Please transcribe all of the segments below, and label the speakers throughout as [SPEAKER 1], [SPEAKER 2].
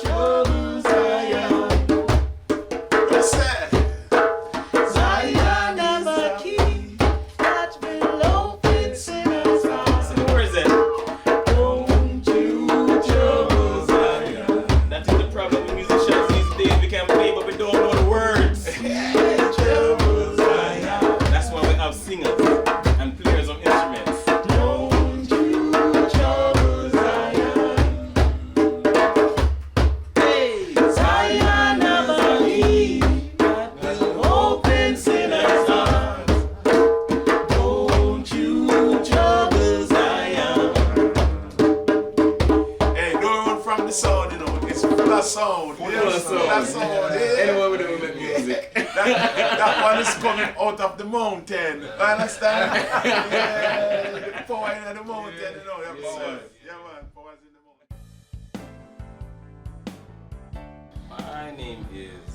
[SPEAKER 1] trouble, Zion.
[SPEAKER 2] What's that?
[SPEAKER 1] Zion is a key that will open sinners' eyes.
[SPEAKER 3] Where is it?
[SPEAKER 1] Don't you trouble Zion.
[SPEAKER 3] That is the problem with musicians these days. We can play, but we don't know the words.
[SPEAKER 1] Trouble Zion.
[SPEAKER 3] That's why we have singers and players of instruments.
[SPEAKER 1] Don't you trouble Zion.
[SPEAKER 3] Hey!
[SPEAKER 1] Zion of a key that will open sinners' eyes. Don't you trouble Zion.
[SPEAKER 2] Hey, don't run from the sound, you know. It's full of sound.
[SPEAKER 3] Full of sound.
[SPEAKER 2] Full of sound. Yeah.
[SPEAKER 3] Anyone with the music.
[SPEAKER 2] That one is coming out of the mountain. Understand? Yeah. Power in the mountain, you know. Yeah,
[SPEAKER 3] Yes,
[SPEAKER 2] power.
[SPEAKER 3] sir.
[SPEAKER 2] Yeah, man. Power's in the mountain.
[SPEAKER 3] My name is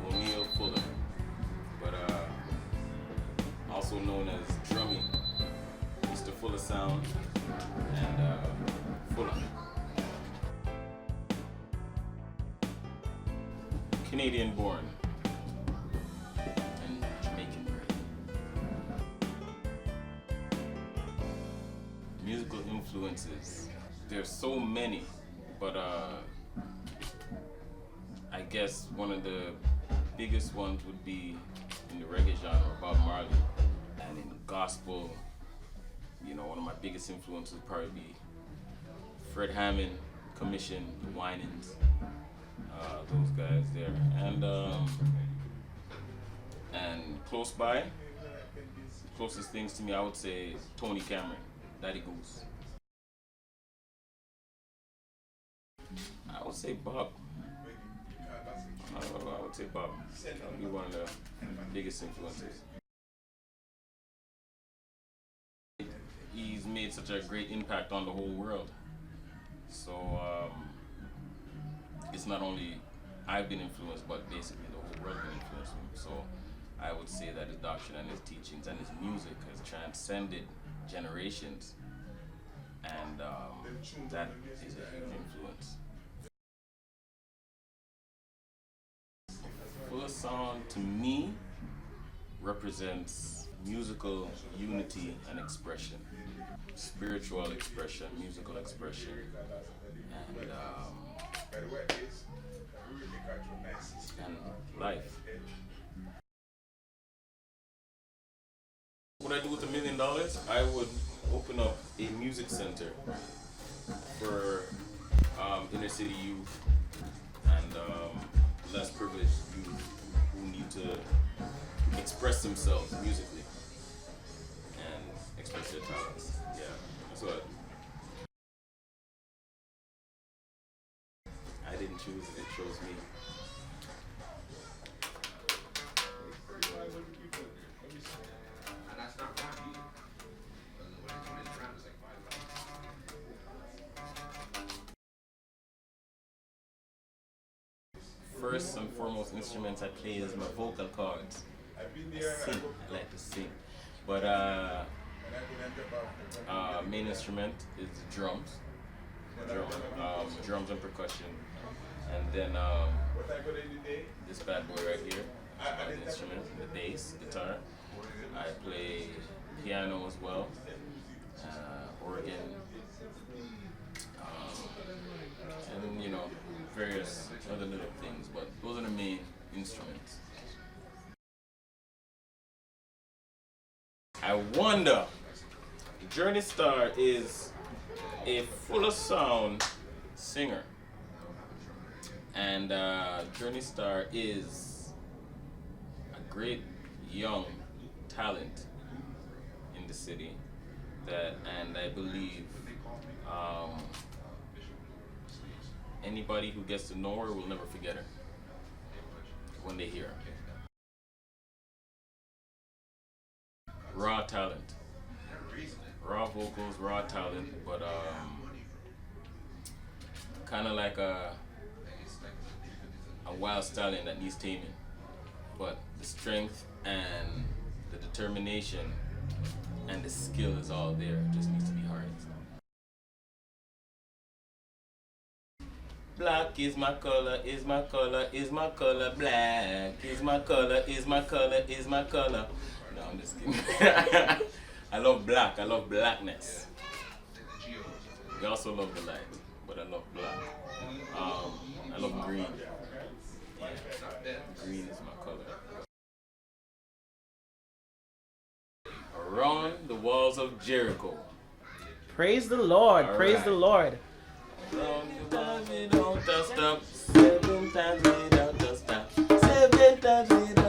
[SPEAKER 3] O'Neal Fuller, but also known as Drummy, Mr. Fuller Sound, and Fuller. Canadian born and Jamaican bred. Musical influences. There's so many, but I guess one of the biggest ones would be in the reggae genre, Bob Marley, and in gospel, you know, one of my biggest influences would probably be Fred Hammond, Commission, the Winans, those guys there, and close by, closest things to me, I would say Tony Cameron, Daddy Goose. I would say Bob. I would say Bob. That would be one of the biggest influences. He's made such a great impact on the whole world. So it's not only I've been influenced, but basically the whole world been influenced him. So I would say that his doctrine and his teachings and his music has transcended generations, and that is a huge influence. Fuller Sound to me represents musical unity and expression, spiritual expression, musical expression, and life. What I do with $1 million? I would open up a music center for inner city youth and less privileged youth who need to express themselves musically and express their talents. Yeah, that's what. I didn't choose it, it chose me. First and foremost instruments I play is my vocal cords. I sing, I like to sing. But main instrument is the drums. Drums and percussion. And then this bad boy right here, my instrument, the bass, guitar. I play piano as well, organ, and you know, various other little things, but those are the main instruments. I wonder, Journey Star is a Fuller Sound singer, and Journey Star is a great young talent in the city and I believe anybody who gets to know her will never forget her when they hear her. Raw talent, raw vocals, raw talent, but kind of like a wild stallion that needs taming, but the strength and the determination and the skill is all there, it just needs to be harnessed. Black is my color, is my color, is my color. Black is my color, is my color, is my color. No, I'm just kidding. I love black. I love blackness. I also love the light, but I love black. I love green. Green is my color. Around the walls of Jericho.
[SPEAKER 1] Praise the Lord.
[SPEAKER 3] All
[SPEAKER 1] Praise
[SPEAKER 3] right.
[SPEAKER 1] the Lord.
[SPEAKER 3] Around the walls without a stop. 7 times without a stop. 7 times without